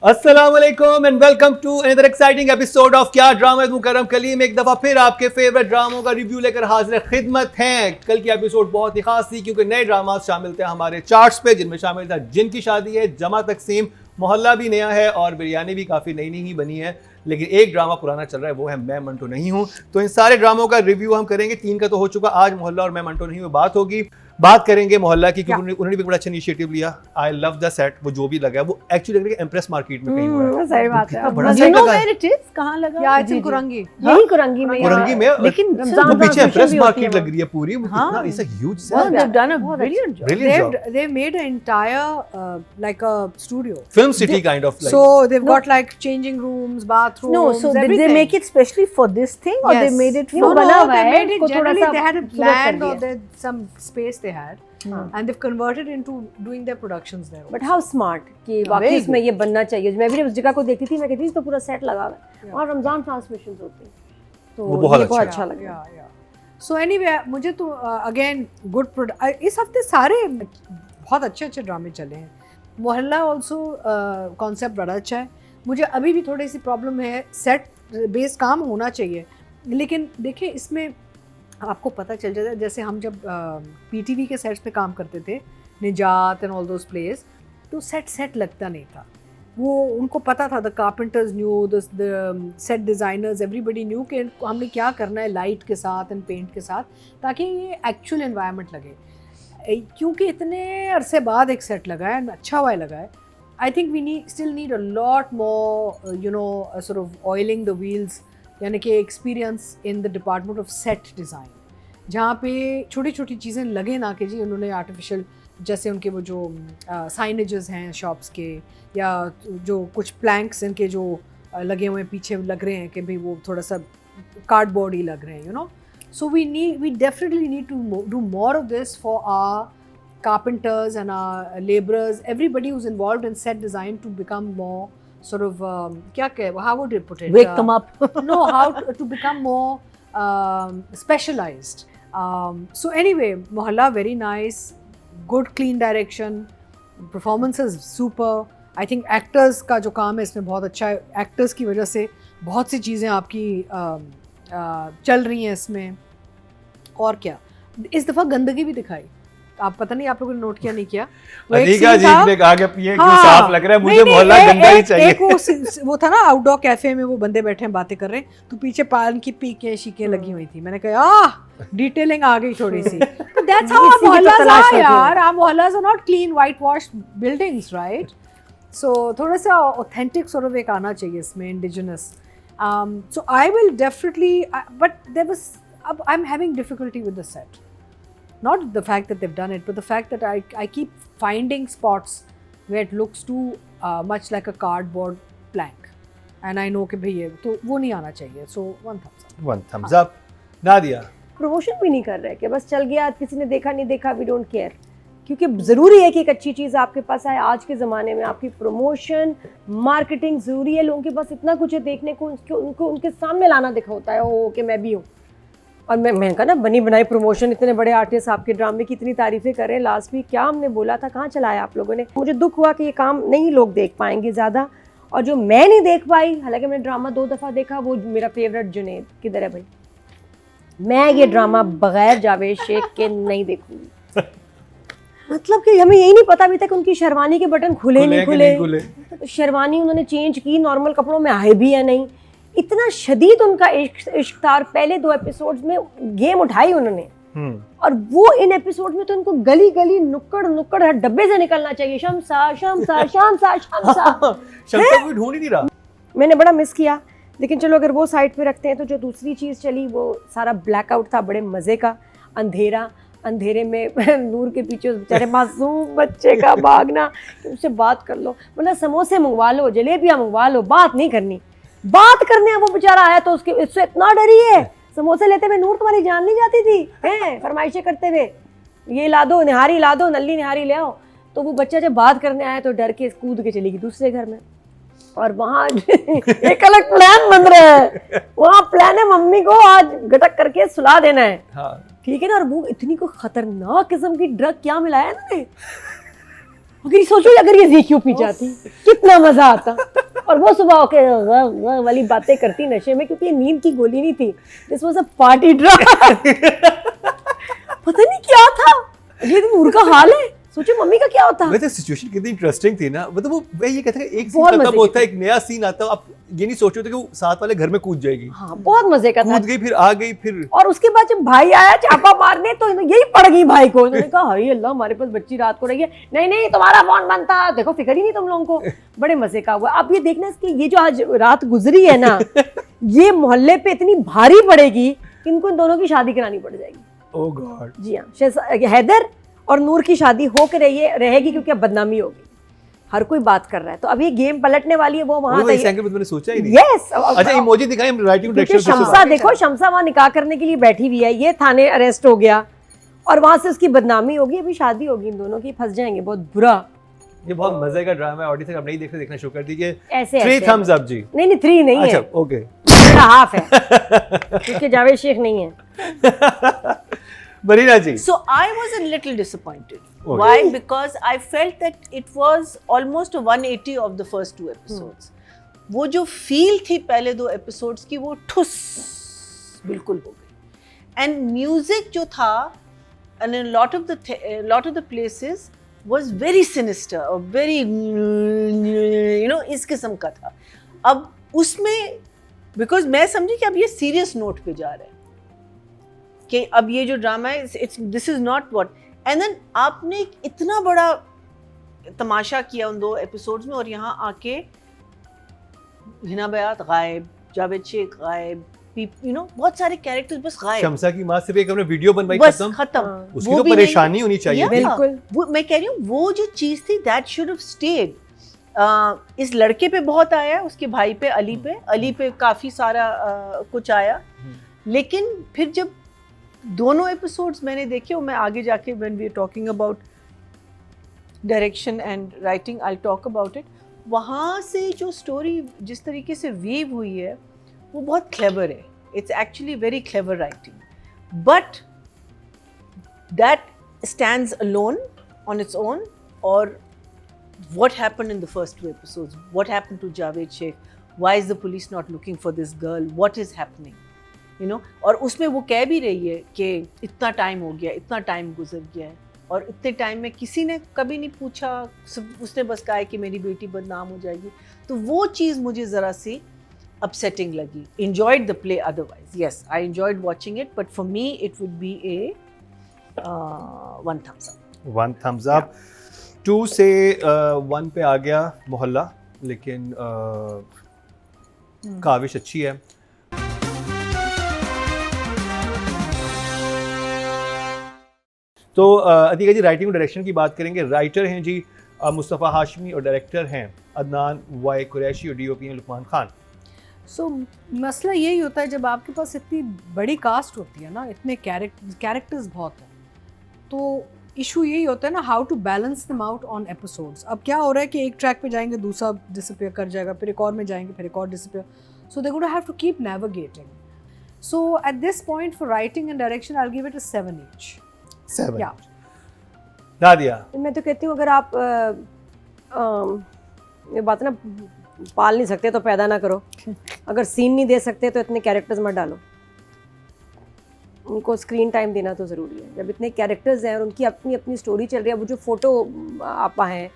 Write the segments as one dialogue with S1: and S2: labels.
S1: अस्सलामुअलैकुम and welcome to another exciting episode of क्या drama with Mukarram Kaleem. एक दफ़ा फिर आपके फेवरेट ड्रामों का रिव्यू लेकर हाजिर खिदमत हैं। कल की एपिसोड बहुत ही खास थी क्योंकि नए ड्रामास शामिल थे हमारे चार्ट्स पे, जिनमें शामिल था जिन की शादी है, जमा तकसीम, मोहल्ला भी नया है और बिरयानी भी काफ़ी नई नई ही बनी है। लेकिन एक ड्रामा पुराना चल रहा है, वो है मैं मंटो नहीं हूँ। तो इन सारे ड्रामों का रिव्यू हम करेंगे। 3 का तो हो चुका, आज मोहल्ला और मैं मंटो नहीं हूँ बात होगी। बात करेंगे मोहल्ला की क्योंकि उन्होंने भी बड़ा अच्छा इनिशिएटिव लिया। आई लव द सेट, वो जो भी लगा है वो एक्चुअली लग रहा है एम्प्रेस मार्केट में कहीं हुआ है।
S2: सही बात है।
S1: बड़ा सेट लगा है।
S2: कहां लगा?
S3: या आई थिंक कुरंगी,
S2: यही कुरंगी में।
S1: कुरंगी में,
S2: लेकिन
S1: वो पीछे एम्प्रेस मार्केट लग रही है पूरी। इतना it's a huge set.
S2: they've done a brilliant job.
S3: they've made an entire like a studio,
S1: film city kind of like.
S3: so they've got like changing rooms, bathrooms.
S2: No, so did they
S3: everything.
S2: make it specially for this thing or they
S3: Yes.
S2: made it
S3: No,
S2: for
S3: no,
S2: बना हुआ
S3: they
S2: है?
S3: made it
S2: उसको थोड़ा
S3: generally,
S2: सा
S3: they had a
S2: खूबसूरत कर
S3: land or
S2: दिया।
S3: they some space they had, and they've converted into doing their productions there.
S2: But how smart कि वाकई
S3: Very
S2: इसमें ये बनना चाहिए। मैं भी उस जगह को देखती थी, मैं कहती थी तो पूरा सेट लगा हुआ है और रमजान ट्रांसमिशंस होती हैं, तो
S1: वो बहुत
S2: ये बहुत
S1: अच्छा
S2: अच्छा लगा।
S3: So anyway, मुझे तो again good इस हफ्ते सारे बहुत अच्छे ड्रामे चले हैं। मोहल्ला ऑल्सो कॉन्सेप्ट बड़ा अच्छा है। मुझे अभी भी थोड़ी सी प्रॉब्लम है, सेट बेस्ड काम होना चाहिए, लेकिन देखिए इसमें आपको पता चल जाता है। जैसे हम जब पीटीवी के सेट्स पे काम करते थे, निजात एंड ऑल दोस प्लेस, तो सेट लगता नहीं था। वो उनको पता था, the carpenters new, the set designers, everybody knew कि हमने क्या करना है लाइट के साथ एंड पेंट के साथ, ताकि ये एक्चुअल एनवायरनमेंट लगे। क्योंकि इतने अरसे बाद एक सेट लगा है, अच्छा हुआ लगा है। I think we still need a lot more sort of oiling the wheels, यानी कि experience in the department of set design, जहाँ पे छोटी छोटी चीज़ें लगे ना कि जी उन्होंने आर्टिफिशियल, जैसे उनके वो जो साइनेजेस हैं शॉप्स के, या जो कुछ प्लैंक्स इनके जो लगे हुए हैं पीछे लग रहे हैं कि भाई वो थोड़ा सा कार्डबोर्ड ही लग रहे हैं, so we definitely need to do more of this for our carpenters and our laborers, everybody who's involved in set design, to become more sort of how would you put it?
S2: Wake them up.
S3: No, how to become more specialized. So anyway, Mohalla very nice, good clean direction, performances super. I think actors का जो काम है इसमें बहुत अच्छा है। actors की वजह से बहुत सी चीज़ें आपकी चल रही हैं इसमें। और क्या, इस दफ़ा गंदगी भी दिखाई। आप पता नहीं आप लोगों ने नोट किया नहीं किया?
S1: अधिका जी ने कहा कि ये क्यों साफ लग रहा है, मुझे मोहल्ला गंदा ही चाहिए।
S3: एक वो था ना, आउटडोर कैफे में वो बंदे बैठे हैं बातें कर रहे हैं, तो पीछे पान की पीके शीके लगी हुई थी। मैंने कहा डिटेलिंग आ गई थोड़ी सी। That's how our mohallas are यार। our mohallas are not clean whitewashed buildings, right? So थोड़ा सा authentic sort of एक आना चाहिए इसमें, indigenous. So I will definitely, but there was, I'm having difficulty with the set. Not the fact that they've done it, but the fact that I keep finding spots where it looks too much like a cardboard plank, and I know कि भाई ये तो वो नहीं आना चाहिए। So one thumbs up.
S1: Nadia,
S2: promotion भी नहीं कर रहे कि बस चल गया, किसी ने देखा नहीं देखा, वी डोंट केयर। क्योंकि ज़रूरी है कि एक अच्छी चीज़ आपके पास आए। आज के ज़माने में आपकी प्रमोशन मार्केटिंग ज़रूरी है। लोगों के पास इतना कुछ है देखने को, उनको उनके सामने लाना दिखा होता है ओ कि मैं भी हूँ। और मैं कहा ना, बनी बनाई प्रमोशन, इतने बड़े आर्टिस्ट आपके ड्रामे की इतनी तारीफ़ें कर रहे हैं। लास्ट वीक क्या हमने बोला था, कहाँ चलाया आप लोगों ने। मुझे दुख हुआ कि ये काम नहीं लोग देख पाएंगे ज़्यादा, और जो मैं नहीं देख पाई, हालांकि मैंने ड्रामा 2 दफ़ा देखा, वो मेरा फेवरेट जुनैद किधर है भाई। मैं ये ड्रामा बगैर जावेद शेख के नहीं देखूंगी। मतलब कि हमें यही नहीं पता अभी तक उनकी शेरवानी के बटन खुले नहीं खुले। शेरवानी उन्होंने चेंज की, नॉर्मल कपड़ों में आए भी या नहीं। इतना शदीद उनका इश्क था। पहले 2 एपिसोड्स में गेम उठाई उन्होंने, और वो इन एपिसोड में तो इनको गली गली नुक्कड़ हर डब्बे से निकलना चाहिए। शमसा
S1: कोई ढूंढ ही नहीं रहा।
S2: मैंने बड़ा मिस किया। लेकिन चलो अगर वो साइड पे रखते हैं, तो जो दूसरी चीज़ चली वो सारा ब्लैकआउट था, बड़े मज़े का। अंधेरे में नूर के पीछे उस बेचारे मासूम बच्चे का भागना, उससे बात कर लो, मतलब समोसे मंगवा लो, जलेबियाँ मंगवा लो, बात नहीं करनी। बात करने वो बेचारा आया तो उससे इतना डरी है। समोसे लेते हुए नूर तुम्हारी जान नहीं जाती थी, हैं फरमाइशें करते हुए, ये ला दो, निहारी ला दो, नल्ली निहारी ले आओ। तो वो बच्चा जब बात करने आया तो डर के कूद के चली गई दूसरे घर में, और वहाँ एक अलग प्लान बन रहा है। वहाँ प्लान है मम्मी को आज गटक करके सुला देना है। ठीक है ना। और वो इतनी को खतरनाक किस्म की ड्रग क्या मिलाया इन्होंने, अगर सोचो अगर ये ज़ीक्यू पी जाती कितना मजा आता। और वो सुबह होके वाली बातें करती नशे में, क्योंकि नींद की गोली नहीं थी, this was a party drama. पता नहीं क्या था, ये तो नूर का हाल है, सोचो मम्मी का क्या होता।
S1: वैसे सिचुएशन कितनी इंटरेस्टिंग थी ना, मतलब वो ये कहते हैं एक
S2: बहुत
S1: सीन
S2: मजे
S1: खत्म होता है,
S2: की
S1: एक नया सीन आता है, आप ये नहीं सोच रहे थे कि वो साथ वाले घर में कूद जाएगी,
S2: हाँ बहुत मजे का था।
S1: कूद गई फिर आ गई फिर।
S2: और उसके बाद जब भाई आया चापा मारने तो यही पड़ गई भाई को, उन्होंने कहा हाय अल्लाह हमारे पास बच्ची रात को रही है, नहीं नहीं तुम्हारा फोन बंद था, देखो फिक्र ही नहीं तुम लोगों को। बड़े मजे का हुआ। अब ये देखना इसकी ये जो आज रात गुजरी है ना, ये मोहल्ले पे इतनी भारी पड़ेगी, इनको इन दोनों की शादी करानी पड़ जाएगी।
S1: ओह गॉड।
S2: जी हाँ, हैदर और नूर की शादी होकर रहेगी, क्योंकि अब बदनामी होगी, हर कोई बात कर रहा है। तो अब ये गेम पलटने वाली है, वो वहां
S1: इस एंगल पे तो मैंने सोचा ही नहीं।
S2: यस।
S1: अच्छा इमोजी दिखाएं, हम राइटिंग डायरेक्शन
S2: शमसा देखो, शमसा वहां निकाह करने के लिए बैठी हुई है, ये थाने अरेस्ट हो गया और वहां से उसकी बदनामी होगी, अभी शादी होगी इन दोनों की, फंस जाएंगे बहुत बुरा।
S1: ये बहुत मजे का ड्रामा है, ऑडियंस अब नहीं देख रहे, देखना शुरू कर दीजिए।
S2: ऐसे
S1: 3 thumbs up जी।
S2: नहीं नहीं 3 नहीं
S1: अच्छा
S2: है,
S1: ओके,
S2: 1.5 है, क्योंकि जावेद शेख नहीं है।
S1: बरीना जी।
S4: So I was a little disappointed.
S1: Okay.
S4: Why? Because I felt that it was almost a 180 of the first 2 episodes. वो जो feel थी पहले 2 episodes की, वो ठुस बिल्कुल हो गई। And music जो था, and a lot of the places was very sinister or very इस किस्म का था। अब उसमें because मैं समझी कि अब ये serious note पे जा रहे हैं कि अब ये जो ड्रामा है, this is not what. And then आपने इतना बड़ा तमाशा किया उन 2 एपिसोड्स में, और यहाँ आके हिना बयात गायब, जावेद शेख गायब, बहुत सारे कैरेक्टर्स बस गायब।
S1: शमसा की माँ सिर्फ एक हमने वीडियो बनवाई,
S4: बस
S1: खत्म।
S4: खत्म।
S1: उसकी
S4: वो
S1: तो
S4: भी नहीं-
S1: परेशानी होनी चाहिए
S4: Yeah,
S1: थी।
S2: बिल्कुल।
S4: वो मैं कह रही हूँ, वो जो चीज़ थी दैट शुड हैव स्टेड। इस लड़के पे बहुत आया, उसके भाई पे, अली पे काफ़ी सारा कुछ आया, लेकिन फिर जब दोनों एपिसोड्स मैंने देखे, और मैं आगे जाके when we are talking about direction and writing I talk about it, वहाँ से जो स्टोरी जिस तरीके से वीव हुई है वो बहुत क्लेवर है। It's actually very clever writing, but that stands alone on its own. और what happened in the first 2 episodes, what happened to Javed Sheikh, why is the police not looking for this girl, what is happening, you know। और उसमें वो कह भी रही है कि इतना टाइम हो गया, इतना टाइम गुजर गया है, और इतने टाइम में किसी ने कभी नहीं पूछा, उसने बस कहा है कि मेरी बेटी बदनाम हो जाएगी। तो वो चीज़ मुझे ज़रा सी अपसेटिंग लगी। enjoyed the play otherwise, yes I enjoyed watching it, but for me it would be a 1 thumbs up।
S1: 1 thumbs up। 2 से 1 पे आ गया मोहल्ला, लेकिन काविश अच्छी है। तो अतीका जी, राइटिंग और डायरेक्शन की बात करेंगे। राइटर हैं जी मुस्तफ़ा हाशमी और डायरेक्टर हैं अदनान वाई कुरैशी और डीओपी हैं लुकमान खान।
S3: सो मसला यही होता है जब आपके पास इतनी बड़ी कास्ट होती है ना, इतने कैरेक्टर्स बहुत हैं, तो इशू यही होता है ना, how to balance them out on episodes. अब क्या हो रहा है कि एक ट्रैक पे जाएंगे, दूसरा डिसअपीयर कर जाएगा, फिर एक और में जाएंगे, फिर एक और disappear, so they gonna have to keep navigating. So at this point for writing and direction I will give it a 7 each।
S1: 7।
S3: Yeah.
S1: Nadia.
S2: मैं तो कहती हूँ अगर आप ये बात ना, पाल नहीं सकते तो पैदा ना करो, अगर सीन नहीं दे सकते तो इतने कैरेक्टर्स मत डालो, उनको स्क्रीन टाइम देना तो ज़रूरी है। जब इतने कैरेक्टर्स हैं और उनकी अपनी अपनी स्टोरी चल रही है, वो जो फ़ोटो आपा हैं,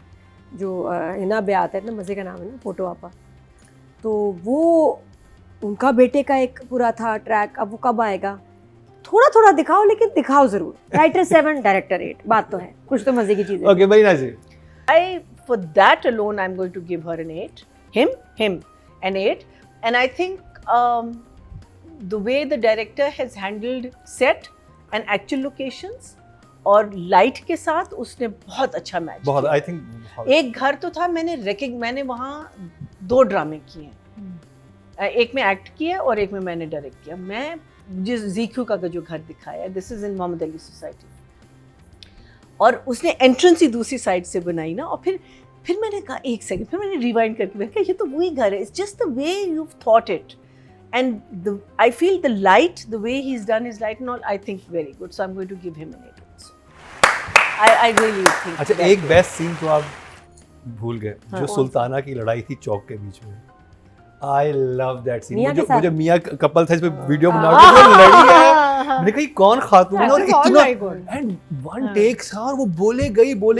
S2: जो हिना बयात है, इतना मज़े का नाम है ना फ़ोटो आपा, तो वो उनका बेटे का एक पूरा था ट्रैक, अब वो कब आएगा? थोड़ा थोड़ा दिखाओ, लेकिन दिखाओ ज़रूर। राइटर 7 डायरेक्टर 8, बात तो है, कुछ तो मज़े की चीज़ है।
S1: Okay Bareena ji.
S4: For that alone, I'm going to give her an 8. Him, an 8. And I think the way the director has handled set and actual locations और लाइट के साथ उसने बहुत अच्छा मैच
S1: बहुत,
S4: किया।
S1: आई थिंक
S4: एक घर तो था, मैंने वहाँ 2 ड्रामे किए हैं, एक में एक्ट किया और एक में मैंने डायरेक्ट किया। मैं जिस ज़ीक्यू का जो घर दिखाया, this is in Mohammad Ali society, और उसने एंट्रेंस ही दूसरी साइड से बनाई ना, और फिर मैंने कहा एक सेकंड, फिर मैंने रिवाइंड करके मैंने कहा ये तो वही घर है, it's just the way you thought it, and I feel the light, the way he is done his light and all, I think very good, so I am going to give him an 8 also. I really think.
S1: अच्छा, एक best scene तो आप भूल गए
S2: हाँ,
S1: जो
S2: कौन
S1: सुल्ताना की लड़ाई थी चौक के बीच में, आई लव दैट सीन।
S2: मियां के साथ?
S1: मुझे मियां कपल था, इसमें वीडियो बना
S4: हाँ,
S1: के वो लड़ी है,
S4: हाँ,
S1: मैंने कहा ये कौन खातून है, और
S3: That is all
S1: इतना
S3: my God.
S1: And one take था, और वो बोले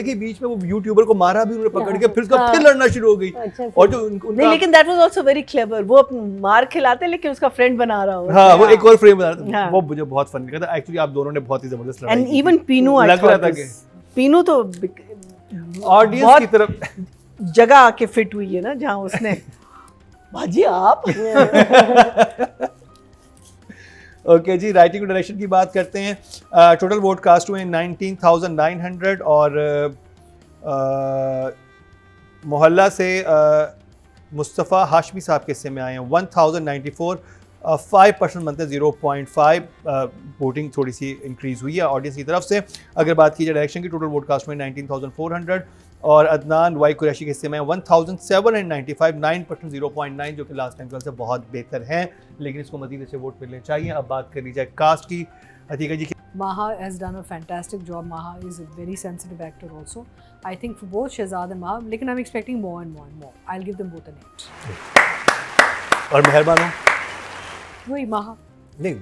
S1: के बीच में वो यूट्यूबर को मारा भी उन्होंने पकड़ के, फिर उसका
S2: हाँ।
S1: फिर लड़ना शुरू हो गई।
S2: अच्छा
S1: और जो
S4: नहीं
S1: उनका
S4: लेकिन that was also very clever, वो मार खिलाते लेकिन उसका फ्रेंड बना रहा हो।
S1: हाँ वो एक और फ्रेम बना था,
S4: हाँ।
S1: वो मुझे बहुत फन लगा था एक्चुअली। आप दोनों ने बहुत ही जबरदस्त लड़ाई
S4: एंड
S1: की
S4: इवन
S1: थी।
S4: पीनू आई
S1: लग रहा
S4: थॉट
S1: था कि
S4: पीनू तो
S1: ऑडियंस
S4: बहुत
S1: की तरफ
S4: जगह आके फिट हुई है ना जहाँ उसने भाजी आप
S1: ओके जी, राइटिंग डायरेक्शन की बात करते हैं। टोटल वोट कास्ट हुए 19,900 और मोहल्ला से मुस्तफ़ा हाशमी साहब के हिस्से में आए हैं 1094, 5% बनते हैं 0.5। वोटिंग थोड़ी सी इंक्रीज़ हुई है ऑडियंस की तरफ से। अगर बात की जाए डायरेक्शन की, टोटल वोट कास्ट हुए 19,400 और अदनान वाई कुरैशी के हिस्से में 1795, 9% 0.9, जो कि लास्ट टाइम से बहुत बेहतर हैं, लेकिन इसको मजीद अच्छे वोट मिलने चाहिए। अब बात कर ली जाए कास्ट की, अतीका जी
S3: Maha has done a fantastic job. Maha is a very sensitive actor also. I think for both Shehzad and Maha, लेकिन I'm expecting more and more and more. I'll give them both an 8.
S1: और मेहरबान हो
S3: वही Maha.
S1: नहीं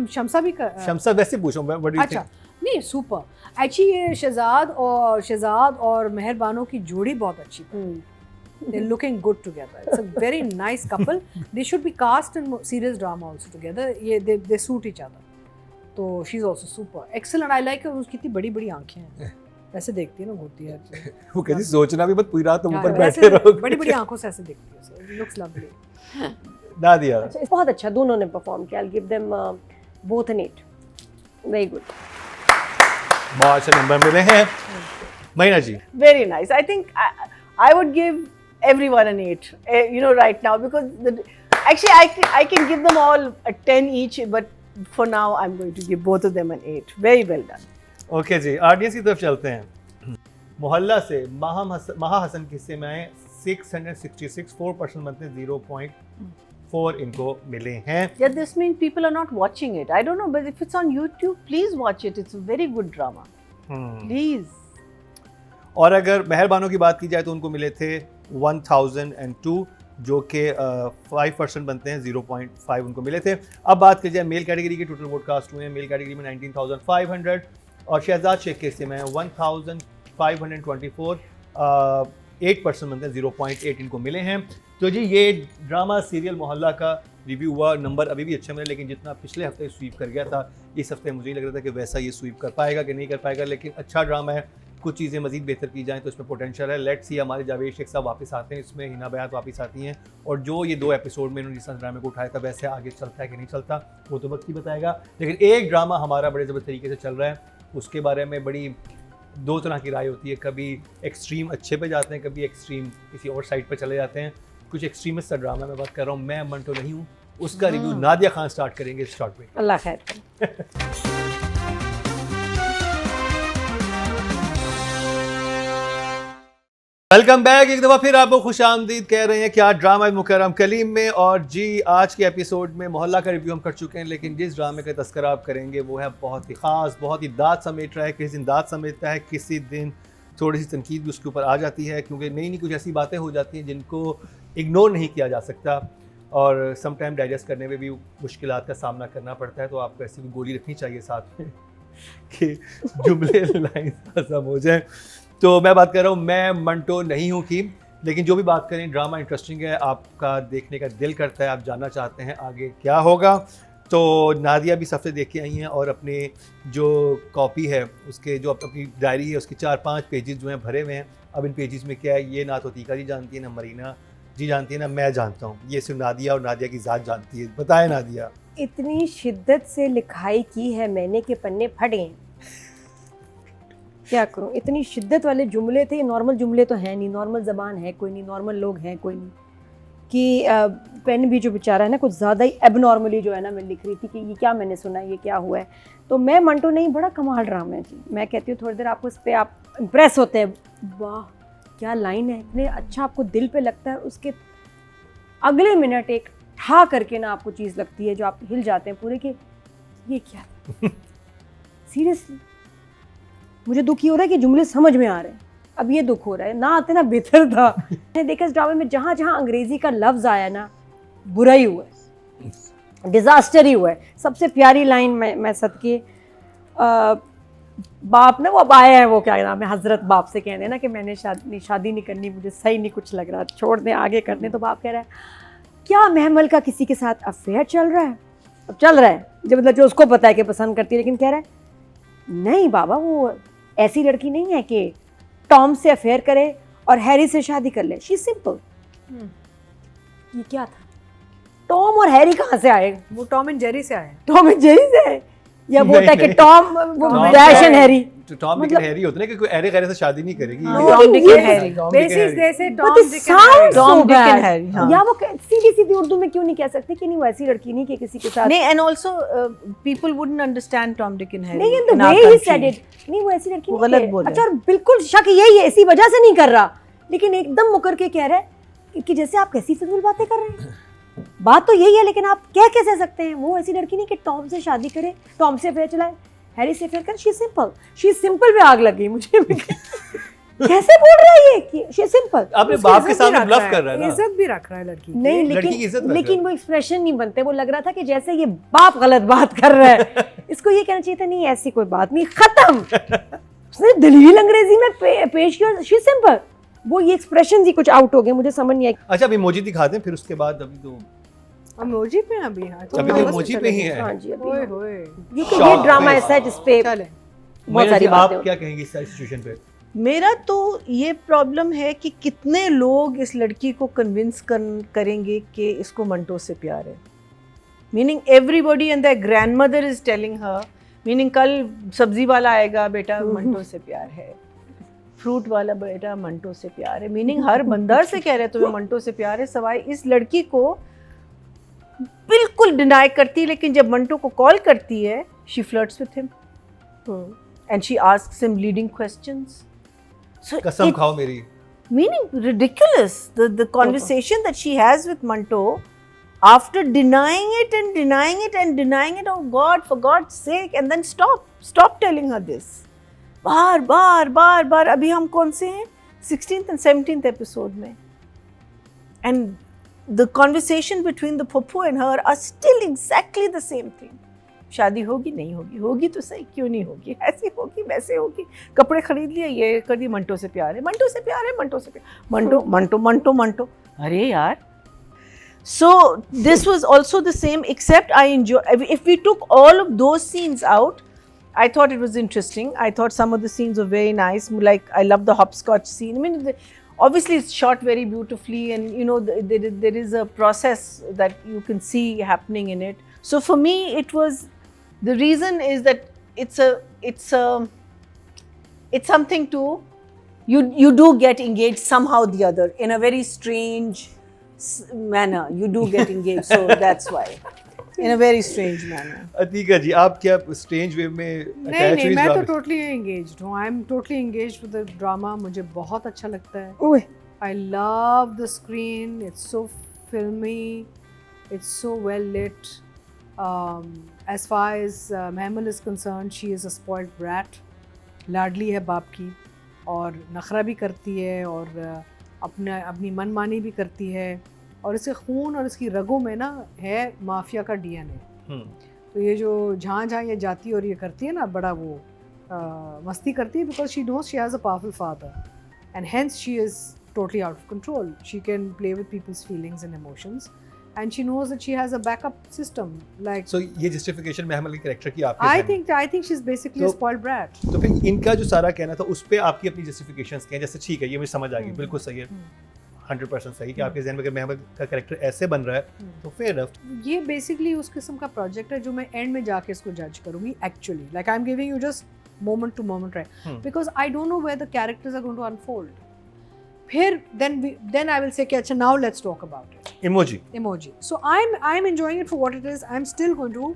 S3: शमसा भी कर
S1: शमसा वैसे पूछो मैं, व्हाट डू यू
S3: अच्छा
S1: थिंक?
S3: नहीं सुपर एक्चुअली ये शहजाद और मेहरबानों की जोड़ी बहुत अच्छी they're looking good together. It's a very nice couple. They should be cast in serious drama also together. They suit each other. तो she's also super excellent. I like her. उसकी इतनी बड़ी बड़ी आंखें हैं, ऐसे देखती है ना, घूरती है
S1: वो कहती सोचना भी मत, पूरी रात तुम
S3: हाँ,
S1: ऊपर
S3: वैसे
S1: बैठे रहो।
S3: बड़ी बड़ी आंखों से ऐसे देखती है. It looks lovely.
S1: नादिया
S2: अच्छा, बहुत अच्छा दोनों ने परफॉर्म किया। I'll give them both an 8. Very good.
S1: बहुत अच्छे नंबर मिले हैं। महीना जी
S4: very nice. I think I would give everyone an 8. You know, right now, because actually I can give them all a 10 each, but for now I'm going to give both of them an 8. Very well done.
S1: Okay ji, audience की तरफ चलते हैं। मोहल्ला से महा हसन के हिस्से में आए 666, 4% बनते हैं 0.4 इनको मिले हैं।
S4: Yeah, this means people are not watching it. I don't know, but if it's on YouTube, please watch it. It's a very good drama. Please.
S1: और अगर मेहरबानों की बात की जाए तो उनको मिले थे 1002, जो कि 5% बनते हैं 0.5 उनको मिले थे। अब बात की जाए मेल कैटेगरी की, टोटल वोट कास्ट हुए हैं मेल कैटेगरी में 19,500 और शहजाद शेख के हिस्से में 1,524, 8% बनते हैं 0.8 इनको मिले हैं। तो जी ये ड्रामा सीरियल मोहल्ला का रिव्यू हुआ। नंबर अभी भी अच्छे मिले, लेकिन जितना पिछले हफ्ते स्वीप कर गया था, इस हफ्ते मुझे ही लग रहा था कि वैसा ये स्वीप कर पाएगा कि नहीं कर पाएगा, लेकिन अच्छा ड्रामा है। कुछ चीज़ें मजीद बेहतर की जाएँ तो इसमें पोटेंशियल है। लेट्स सी हमारे जावेद शेख साहब वापस आते हैं इसमें, हिना बयात वापस आती हैं, और जो ये 2 एपिसोड में इन्होंने जिस ड्रामे को उठाया था वैसे आगे चलता है कि नहीं चलता वो तो वक्त ही बताएगा। लेकिन एक ड्रामा हमारा बड़े ज़बरदस्त तरीके से चल रहा है, उसके बारे में बड़ी 2 तरह की राय होती है। कभी एक्सट्रीम अच्छे पे जाते हैं, कभी एक्सट्रीम किसी और साइड पर चले जाते हैं। कुछ एक्सट्रीमिस्ट का ड्रामा मैं बात कर रहा हूँ, मैं मंटो नहीं हूँ, उसका रिव्यू नादिया खान स्टार्ट करेंगे इस शॉर्ट में।
S2: अल्लाह खैर करे।
S1: वेलकम बैक, एक दफ़ा फिर आपको खुशामदीद कह रहे हैं क्या ड्रामा मुकर्रम कलीम में। और जी आज के एपिसोड में मोहल्ला का रिव्यू हम कर चुके हैं, लेकिन जिस ड्रामे का तस्करा आप करेंगे वो है बहुत ही ख़ास, बहुत ही दाद समेट रहा है। किसी दिन दाद समेटता है, किसी दिन थोड़ी सी तनकीद भी उसके ऊपर आ जाती है, क्योंकि नई कुछ ऐसी बातें हो जाती हैं जिनको इग्नोर नहीं किया जा सकता और सम टाइम डाइजेस्ट करने में भी मुश्किलात का सामना करना पड़ता है। तो आपको ऐसी भी गोली रखनी चाहिए साथ में कि जुमले लाइन हज़म हो जाए। तो मैं बात कर रहा हूँ, मैं मंटो नहीं हूँ की, लेकिन जो भी बात करें ड्रामा इंटरेस्टिंग है, आपका देखने का दिल करता है, आप जानना चाहते हैं आगे क्या होगा। तो नादिया भी सफ़े देख के आई हैं और अपने जो कॉपी है उसके जो अपनी डायरी है उसके 4-5 पेजेस जो हैं भरे हुए हैं। अब इन पेजेस में क्या है ये ना तो तीका जी जानती है, ना मरीना जी जानती है, ना मैं जानता हूँ, ये सिर्फ नादिया और नादिया की ज़ात जानती है। बताएं नादिया।
S2: इतनी शिद्दत से लिखाई की है मैंने कि पन्ने फट गए। क्या करूं, इतनी शिद्दत वाले जुमले थे। नॉर्मल जुमले तो हैं नहीं, नॉर्मल ज़बान है कोई नहीं, नॉर्मल लोग हैं कोई नहीं, कि पेन भी जो बेचारा है ना कुछ ज़्यादा ही एबनॉर्मली जो है ना मैं लिख रही थी कि ये क्या मैंने सुना है, ये क्या हुआ है। तो मैं मंटो नहीं, बड़ा कमाल ड्रामा है जी। मैं कहती हूँ थोड़ी देर आपको इस पर आप इम्प्रेस होते हैं, वाह क्या लाइन है, इतने अच्छा आपको दिल पे लगता है, उसके अगले मिनट एक ठा करके ना आपको चीज़ लगती है जो आप हिल जाते हैं पूरे कि ये क्या सीरियसली। मुझे दुखी हो रहा है कि जुमले समझ में आ रहे हैं, अब ये दुख हो रहा है, ना आते ना बेहतर था। मैंने देखा इस ड्रामे में जहाँ जहाँ अंग्रेजी का लफ्ज आया ना, बुरा ही हुआ है, डिजास्टर ही हुआ है। सबसे प्यारी लाइन मैं सदके बाप ना, वो अब आया है, वो क्या नाम है, हजरत बाप से कह देना कि मैंने शादी नहीं करनी, मुझे सही नहीं कुछ लग रहा, छोड़ दें आगे करने। तो बाप कह रहा है क्या महमल का किसी के साथ अफेयर चल रहा है? अब चल रहा है जब मतलब जो उसको पता है कि पसंद करती है, लेकिन कह रहा है नहीं बाबा, वो ऐसी लड़की नहीं है कि टॉम से अफेयर करे और हैरी से शादी कर ले। She simple. ये क्या था? टॉम और हैरी कहाँ से आए?
S3: वो टॉम एंड जेरी से आए।
S2: टॉम एंड जेरी से आए? या वो होता है कि टॉम वो
S1: टॉम
S2: डैश एंड हैरी?
S1: तो टॉम लेकिन हैरी होता है कि कोई एरे गैरे से शादी नहीं करेगी।
S4: Tom Dick and Harry.
S3: Basis दे से
S2: But
S3: Tom
S2: it
S3: Dick
S2: sounds
S3: and
S2: so
S4: Tom, Dick and
S2: bad.
S4: Harry, हाँ।
S2: या वो सीधी सीधी उर्दू में क्यों नहीं कह सकते कि नहीं वो ऐसी लड़की नहीं कि किसी के साथ
S4: नहीं, and also people wouldn't understand Tom, Dick and Harry.
S2: नहीं, in the
S4: in our
S2: way he
S4: country.
S2: said it, नहीं वो ऐसी लड़की
S4: वो
S2: नहीं
S4: गलत
S2: है।
S4: बोला।
S2: अच्छा, और बिल्कुल शक यही है, इसी वजह से नहीं कर रहा, लेकिन एकदम मुकर के कह रहा है कि जैसे आप कैसी फिजूल बातें कर रहे हैं। बात तो यही है, लेकिन आप कह कैसे सकते हैं वो ऐसी लड़की नहीं कि टॉम से शादी करे, टॉम से अफेयर चलाए, हैरी से अफेयर करे। शी सिंपल पे आग लग गई मुझे। कैसे बोल रहा है ये कि शी सिंपल?
S1: अपने बाप के सामने ब्लफ कर रहा है ना।
S3: इज्जत भी रख रहा है लड़की की।
S2: नहीं,
S1: लड़की की इज्जत रख रहा
S2: लेकिन
S1: है।
S2: वो एक्सप्रेशन नहीं बनते, वो लग रहा था कि जैसे ये बाप गलत बात कर रहा है। इसको ये कहना चाहिए था नहीं ऐसी कोई बात नहीं, खत्म। उसने दलील अंग्रेजी में पेश किया, शी सिंपल। वो ये एक्सप्रेशन ही कुछ आउट हो गए, मुझे समझ नहीं आया।
S1: अच्छा, अभी इमोजी दिखा दें, फिर उसके बाद अभी तो
S3: इमोजी पे अभी हाँ,
S1: अभी तो इमोजी पे ही है।
S2: हाँ जी, अभी
S3: ओए
S2: हाँ।
S3: होए।
S2: ये ड्रामा ऐसा है जिसपे
S3: चले
S2: बहुत सारी
S1: आप
S2: बातें
S1: क्या कहेंगे इस सिचुएशन पे?
S4: मेरा तो ये प्रॉब्लम है कि कितने लोग इस लड़की को कन्विंस करेंगे कि इसको मंटो से प्यार है। Meaning everybody and the grandmother is telling her, meaning कल सब्जी वाला आएगा, बेटा मंटो से प्यार है, फ्रूट वाला बेटा मंटो से प्यार है, मीनिंग हर बंदर से कह रहे तुम्हें मंटो से प्यार है, सवाई इस लड़की को बिल्कुल डिनाई करती है। लेकिन जब मंटो को कॉल करती है, she flirts with him and she asks him leading questions. So
S1: कसम
S4: it-
S1: खाओ मेरी।
S4: meaning ridiculous, the conversation that she has with Manto after denying it and denying it and denying it, oh God, for God's sake, and then stop telling her this बार अभी हम कौन से हैं 16th and 17th episode में, and the conversation between the Puppu and her are still exactly the same thing. शादी होगी नहीं होगी, होगी तो सही, क्यों नहीं होगी, ऐसी होगी वैसे होगी, कपड़े खरीद लिए, ये कर दिए, मंटो से प्यार है, मंटो से प्यार है, मंटो से प्यार, मंटो मंटो मंटो मंटो। अरे यार, so this was also the same, except I enjoy, if we took all of those scenes out, I thought it was interesting. I thought some of the scenes were very nice, like I love the hopscotch scene. I mean, obviously it's shot very beautifully, and you know there is a process that you can see happening in it. So for me, it was, the reason is that it's something to, you do get engaged somehow or the other in a very strange manner. You do get engaged, so that's why, in a very strange manner.
S1: Atika जी, आप क्या strange वे में
S3: नहीं
S1: attached
S3: नहीं,
S1: हुई इस
S3: मैं तो
S1: ड्रामे से?
S3: टोटली एंगेज्ड हूँ। I am totally engaged with the drama. मुझे बहुत अच्छा लगता है।
S2: ओए
S3: I love the screen. It's so filmy. It's so well lit. As far as Mehmal is concerned, she is a spoiled brat. लाडली है बाप की, और नखरा भी करती है, और अपनी मनमानी भी करती है, और इसके खून और इसकी रगों में ना है माफिया का DNA। तो ये जो जहाँ जहाँ ये जाती है और ये करती है ना, बड़ा वो मस्ती करती है, because she knows she has a powerful father, and hence she is totally out of control. She can play with people's feelings and emotions, and she knows that she has a backup system. Like,
S1: So ये justification महमल के character की आपके
S3: I
S1: ज़हन में?
S3: think she's basically a
S1: So-
S3: spoiled brat.
S1: तो फिर इनका जो सारा कहना था उस पे आपकी अपनी जस्टिफिकेशंस क्या हैं? जैसे ठीक है, ये मुझे समझ आ गई, बिल्कुल सही है, 100% सही कि आपके ज़हन में अगर महमल का कैरेक्टर ऐसे बन रहा है तो फेयर इनफ।
S3: ये बेसिकली उस किस्म का प्रोजेक्ट है जो मैं एंड में जाके इसको जज करूंगी actually. Like I am giving you just moment to moment, right, because I don't know where the characters are going to unfold. फिर then I will say कि अच्छा, now let's talk about it. Emoji. So I'm enjoying it for what it is. I'm still going to,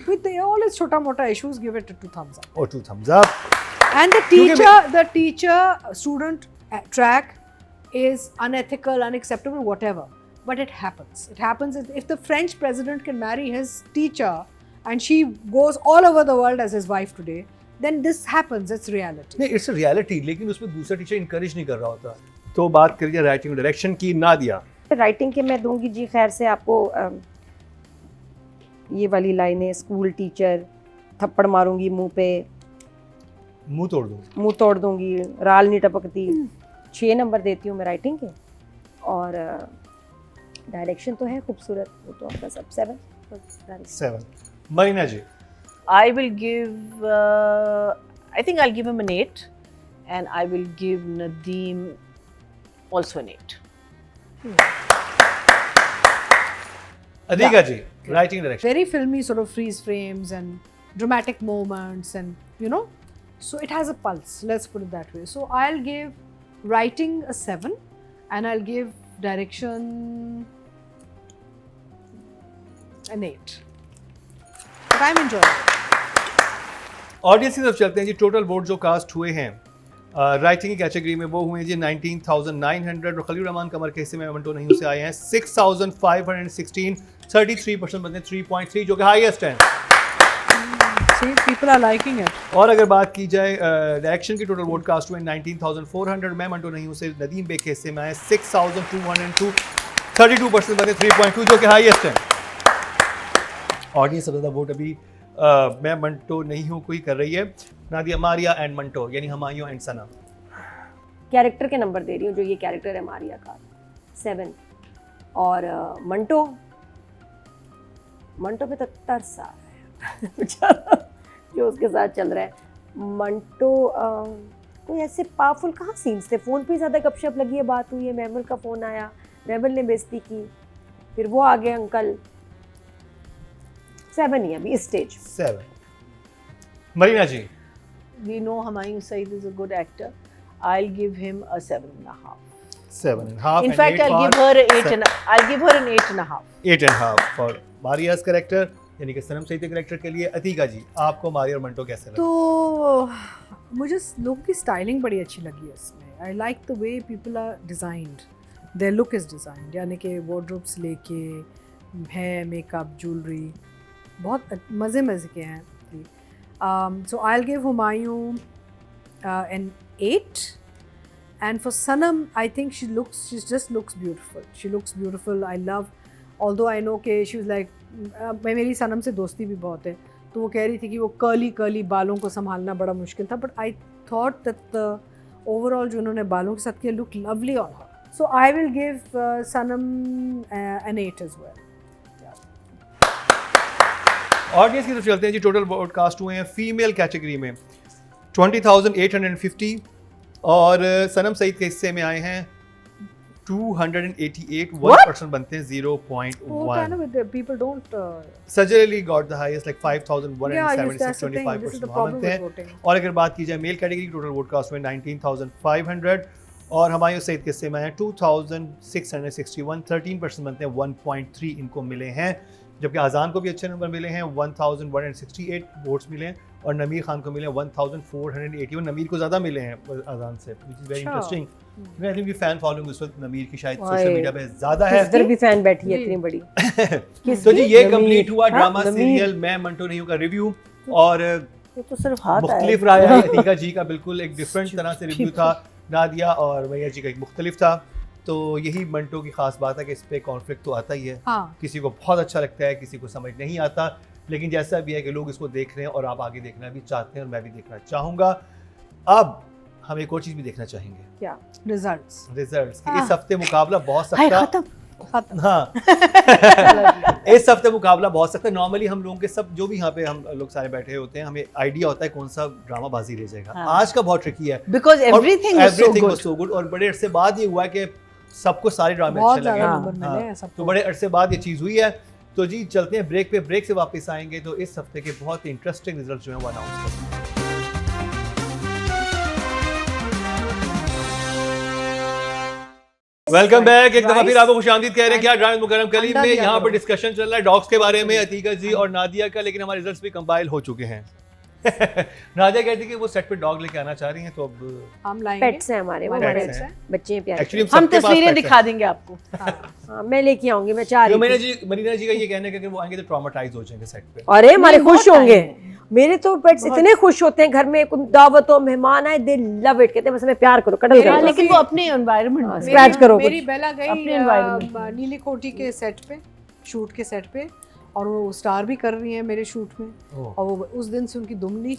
S3: with all its chota mota issues, give it 2 thumbs up.
S1: और 2 thumbs up.
S3: And the teacher student track is unethical, unacceptable, whatever, but it happens. If the French president can marry his teacher and she goes all over the world as his wife today, then this happens, it's reality.
S1: नहीं, it's reality, लेकिन उसमें दूसरा teacher encourage नहीं कर रहा होता। तो बात करिए राइटिंग डायरेक्शन की, नादिया।
S2: राइटिंग के मैं दूंगी जी खैर से आपको ये वाली लाइनें, स्कूल टीचर, थप्पड़ मारूंगी मुंह पे,
S1: मुंह तोड़ दूँ।
S2: मुंह तोड़ दूंगी, राल नहीं टपकती। 6 नंबर देती हूँ मैं राइटिंग के। और डायरेक्शन तो है खूबसूरत, वो तो आपका सब 7।
S1: 7। मरीना जी।
S4: I will give, I think I'll give him an 8, and I will give Nadeem also an 8.
S1: Adika ji, writing direction.
S3: Very filmy sort of freeze frames and dramatic moments, and you know, so it has a pulse, let's put it that way. So I'll give writing a 7, and I'll give direction an 8. But I'm enjoying it.
S1: Audience की तरफ चलते हैं जी। Total vote जो cast हुए हैं writing की category में वो हुए जी 19,900, और खलील रहमान कमर के हिस्से में मंटो नहीं से आए हैं 6,516, 33% बनते 3.3, जो कि हाईएस्ट है।
S3: See, people are liking it.
S1: और अगर बात की जाए डायरेक्शन की, टोटल वोट कास्ट हुए 19,400, मैं मंटो नहीं से नदीम बेग के हिस्से में आए 6,202, 32% बनते 3.2, जो कि हाईएस्ट है। ऑडियंस सबसे ज़्यादा वोट अभी मैं मंटो नहीं हूँ कोई कर रही है, नादिया, मारिया एंड मंटो, यानी हमायूं एंड सना।
S2: कैरेक्टर के नंबर दे रही हूँ, जो ये कैरेक्टर है मारिया का 7, और मंटो पे तो तरस आ रहा है बेचारा जो उसके साथ चल रहा है। मंटो कोई ऐसे पावरफुल कहाँ सीन्स थे, फ़ोन पे ज़्यादा गपशप लगी है, बात हुई है, महमल का फ़ोन आया, महमल ने बेइज्जती की, फिर वो आ गए अंकल। 7 ही अभी इस stage.
S1: 7। Marina ji.
S4: We know Humayun Saeed is a good actor. I'll give him a 7.5.
S1: 7.5.
S4: In fact, I'll give her an 8 and I'll give her an 8.5.
S1: 8.5 for मारिया's character, यानी कि सनम सईद के कैरेक्टर के लिए। अतीका जी, आपको मारिया और मंटो कैसे लगा?
S3: तो मुझे लोगों की स्टाइलिंग बड़ी अच्छी लगी है इसमें। I like the way people are designed, their look is designed, यानी कि वार्डरोब्स लेके है, मेकअप, ज्वेलरी, बहुत मज़े के हैं। So I will give Humayun an 8, and for Sanam I think she just looks beautiful. She looks beautiful. I love, although I know कि she was like मेरी सनम से दोस्ती भी बहुत है, तो वो कह रही थी कि वो कर्ली बालों को संभालना बड़ा मुश्किल था, but I thought that the overall जो उन्होंने बालों के साथ किया look lovely on her. So I will give Sanam an 8 as well.
S1: Audience की तरफ चलते हैं जी। टोटल ब्रॉडकास्ट हुए हैं फीमेल कैटेगरी में 20,850, और सनम सईद के हिस्से में आए हैं 288, 1% बनते हैं 0.1.
S3: People don't.
S1: Sajal Ali got the highest, like 5,176,
S3: Yeah, that's the thing. This is the
S1: 25%
S3: problem
S1: बनते
S3: with
S1: हैं।
S3: voting.
S1: और अगर बात की जाए मेल कैटेगरी, टोटल वोटकास्ट हुए 19,500, और हुमायूं सईद के हिस्से में आए 2,661, 13% बनते हैं 1.3 इनको मिले हैं। जबकि आज़ान को भी अच्छे नंबर मिले हैं, 1,168 वोट्स मिले हैं, और नमीर खान को मिले हैं 1,481, नमीर को ज़्यादा मिले हैं आज़ान से, which is very interesting. I think कि फैन फॉलोइंग इस वक्त नमीर की शायद सोशल मीडिया पे ज़्यादा है।
S2: इधर भी फैन बैठी है इतनी बड़ी।
S1: तो जी ये
S2: नमीर,
S1: कंप्लीट हुआ
S2: हाँ,
S1: ड्रामा
S2: नमीर।
S1: सीरियल मैं मंटो नहीं हूँ का रिव्यू, और
S4: ये तो सिर्फ हाथ आया।
S1: मुख्तलिफ राय है। अतीका जी का बिल्कुल एक डिफरेंट तरह से रिव्यू था, नादिया और भैया जी का एक मुख्तलिफ था। तो यही मंटो की खास बात है कि इस पे कॉन्फ्लिक्ट तो आता ही है।
S3: हाँ.
S1: किसी को बहुत अच्छा लगता है, किसी को समझ नहीं आता, लेकिन जैसा भी है कि लोग इसको देख रहे हैं और आप आगे देखना भी चाहते हैं, और मैं भी देखना चाहूँगा। अब हम एक और चीज़ भी देखना चाहेंगे,
S2: क्या?
S3: रिजल्ट्स।
S1: इस हफ्ते मुकाबला बहुत सख्त
S4: खत्म।
S1: हाँ इस हफ्ते मुकाबला बहुत सख्त है। नॉर्मली हम लोगों के सब जो भी यहाँ पे हम लोग सारे बैठे होते हैं, हमें आइडिया होता है कौन सा ड्रामा बाजी रह जाएगा।
S4: हाँ.
S1: आज का बहुत ट्रिकी है,
S4: because everything was
S1: so good, और बड़े अरसे बाद ये हुआ कि सबको सारे ड्रामे
S3: बहुत
S1: अच्छे लगे।
S3: ज़्यादा
S4: हाँ,
S3: नंबर मिले हैं सबको।
S1: तो बड़े अरसे बाद ये चीज़ हुई है। तो जी चलते हैं ब्रेक पे, ब्रेक से वापस आएंगे तो इस हफ्ते के बहुत ही इंटरेस्टिंग रिजल्ट जो है वो अनाउंस करेंगे। Welcome back. एक दफा फिर आपको खुशामदीद कह रहे हैं क्या ड्रामे मुकर्रम कलीम में। यहाँ पर डिस्कशन चल रहा है डॉग्स के बारे में, अतीका जी और नादिया का, लेकिन हमारे रिजल्ट्स भी कंपाइल हो चुके हैं। नादिया कहती है कि वो सेट पे डॉग लेके आना चाह रही हैं, तो अब
S3: हम लाएंगे।
S2: पेट्स हैं हमारे,
S3: वो
S2: हमारे
S1: पेट्स
S3: हैं।
S2: बच्चे हैं प्यारे।
S1: एक्चुअली
S4: हम तस्वीरें दिखा देंगे आपको।
S2: हाँ, मैं लेके आऊंगी, मैं चाह रही थी।
S1: मरीना जी का ये कहना है कि अगर वो आएंगे तो ट्रॉमाटाइज हो जाएंगे सेट पे।
S2: अरे हमारे खुश होंगे, मेरे तो पेट्स इतने खुश होते हैं घर में, कोई दावत हो, मेहमान आए, दे लव इट, कहते हैं बस हमें प्यार करो, कडल
S4: हाँ,
S2: करो।
S4: लेकिन वो अपने एनवायरनमेंट
S2: स्क्रैच करो
S3: मेरी
S2: कुछ।
S3: बेला
S4: अपने
S3: गई
S4: environment
S3: नीली कोठी के सेट पे, शूट के सेट पे, और वो स्टार भी कर रही है मेरे शूट में। और वो उस दिन से उनकी दुमनी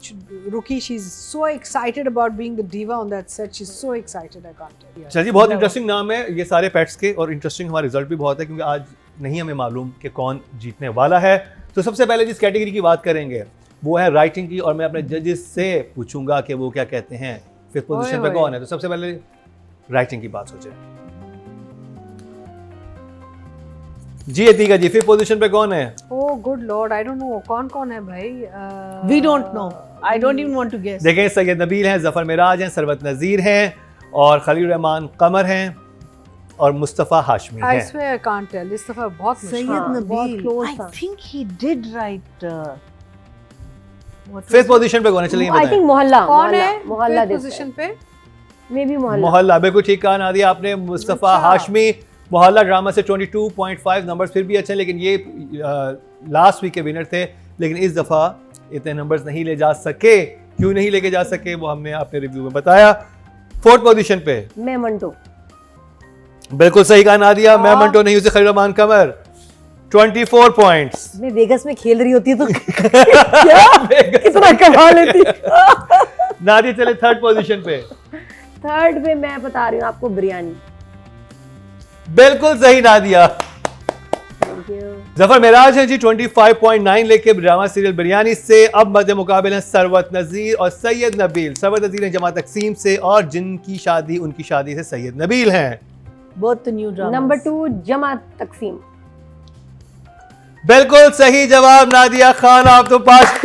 S3: रुकी। She is so excited about being the diva on that set, she is so excited, I can't tell you.
S1: चलिए, बहुत इंटरेस्टिंग नाम है ये सारे पेट्स के, और इंटरेस्टिंग हमारा रिजल्ट भी बहुत है क्योंकि आज नहीं हमें मालूम कि कौन जीतने वाला है। तो सबसे पहले जिस कैटेगरी की बात करेंगे वो है राइटिंग की, और मैं अपने जजेस से पूछूंगा कि वो क्या कहते हैं, फिफ्थ पोजीशन पे
S3: ओए।
S1: कौन है। तो सबसे पहले राइटिंग की बात सोचे जी। अतीका जी, फिफ्थ पोजीशन पे कौन है?
S3: Oh good lord, I don't know कौन है भाई।
S4: We don't know, I don't even want to guess.
S1: देखें, सैयद नबील हैं, जफर मिराज हैं, सरवत नज़ीर हैं, और खलील रहमान कमर हैं, और मुस्तफ़ा हाशमी
S3: आई
S1: हैं।
S3: स्वेयर आई कांट टेल, इस दफा बहुत
S4: सैयद
S3: मुश्किल।
S4: नबील,
S2: close
S4: आई
S2: था।
S4: Think he did right.
S1: Fifth position पे कौन है? चलिए
S2: आई
S1: बताएं।
S2: थिंक मोहल्ला,
S3: कौन है
S2: मोहल्ला
S3: पोजीशन पे?
S2: मे बी मोहल्ला।
S1: मोहल्ला, बिल्कुल ठीक कहा नादिया आपने। मुस्तफ़ा
S3: अच्छा।
S1: हाशमी मोहल्ला ड्रामा से 22.5 नंबर्स फिर भी अच्छे हैं, लेकिन ये लास्ट वीक के विनर थे, लेकिन इस दफ़ा इतने नंबर्स नहीं ले जा सके। क्यों नहीं लेके जा सके वो हमने अपने रिव्यू में बताया। फोर्थ पोजीशन पे
S2: मैं मंटो।
S1: बिल्कुल सही कहा नादिया, मैं मंटो नहीं, उसे खलील रहमान कमर 24 पॉइंट्स।
S2: मैं वेगस में खेल रही होती तो क्या कितना कमा लेती।
S1: नादिया चले थर्ड पोजीशन पे।
S2: थर्ड पे मैं बता रही हूँ आपको, बिरयानी।
S1: बिल्कुल सही नादिया।
S2: Thank you.
S1: जफर मिराज हैं जी 25.9 लेके ड्रामा सीरियल बिरयानी से। अब मध्य मुकाबले हैं सरवत नज़ीर और सैयद नबील। सरवत नज़ीर हैं जमा तकसीम से, और जिनकी शादी उनकी शादी से सैयद नबील हैं।
S4: Both the new drama.
S2: Number 2 जमा तकसीम।
S1: बिल्कुल सही जवाब नादिया खान, आप तो पास।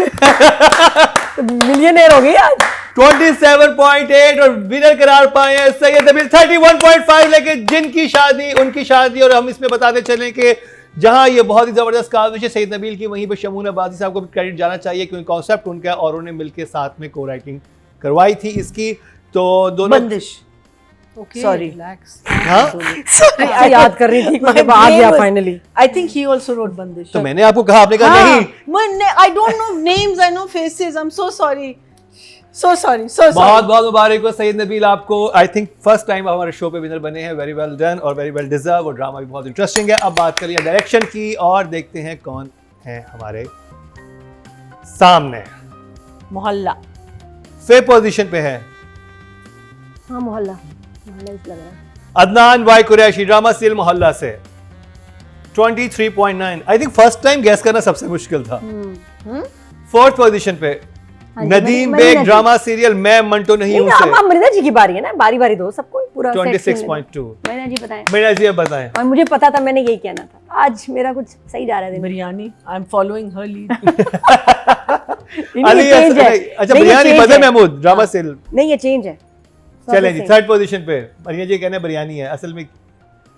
S2: मिलियनेयर हो गई आज।
S1: 27.8 और विनर करार पाए हैं सैयद नबील 31.5 लेके जिनकी शादी उनकी शादी। और हम इसमें बताते चलें कि जहां ये बहुत ही जबरदस्त काविश है सैयद नबील की, वहीं पर शमून अब्बासी साहब को भी क्रेडिट जाना चाहिए क्योंकि कॉन्सेप्ट उनका है और उन्होंने मिलकर साथ में को राइटिंग करवाई थी इसकी। तो दोनों
S4: बंदिश।
S3: Okay
S4: Sorry.
S3: रिलैक्स।
S1: हाँ,
S2: मैं याद कर रही थी, मुझे आ गया finally.
S4: I think he also wrote bandish.
S1: तो मैंने आपको कहा, आपने कहा नहीं।
S4: I don't know names, I know faces, I am so sorry, so sorry, so
S1: बहुत
S4: सॉरी।
S1: बहुत मुबारक हो सैयद नबील आपको। आई थिंक फर्स्ट टाइम हमारे शो पे विनर बने हैं। वेरी वेल डन और वेरी वेल डिजर्व, और ड्रामा भी बहुत इंटरेस्टिंग है। अब बात करिए डायरेक्शन की और देखते हैं कौन है हमारे सामने।
S4: मोहल्ला।
S1: फिफ्थ पोजीशन पे है
S2: हाँ मोहल्ला, मोहल्ला इस लग रहा है।
S1: Adnan Y Qureshi, drama serial Mohalla से 23.9। I think first time guess करना सबसे मुश्किल था। फोर्थ पोजीशन पे
S2: हाँ जी,
S1: नदीम
S2: मरीना
S1: बेग,
S2: जी।
S1: ड्रामा सीरियल मैं मंटो नहीं हूं
S2: नहीं,
S1: से
S2: अब मरीना जी की बारी है ना, बारी बारी दो सबको पूरा set
S1: 26.2।
S2: मरीना जी बताएं।
S1: मेरा जी अब बताएं।
S2: और मुझे पता था, मैंने यही कहना था। आज मेरा कुछ सही जा रहा है दिन।
S4: Biryani. I am following her lead.
S1: Ali अच्छा, बिरयानी बदर महमूद, ड्रामा सीरियल।
S2: नहीं, ये चेंज है।
S1: चलें जी, थर्ड पोजीशन पे मरिया जी कहने बिरयानी है, असल में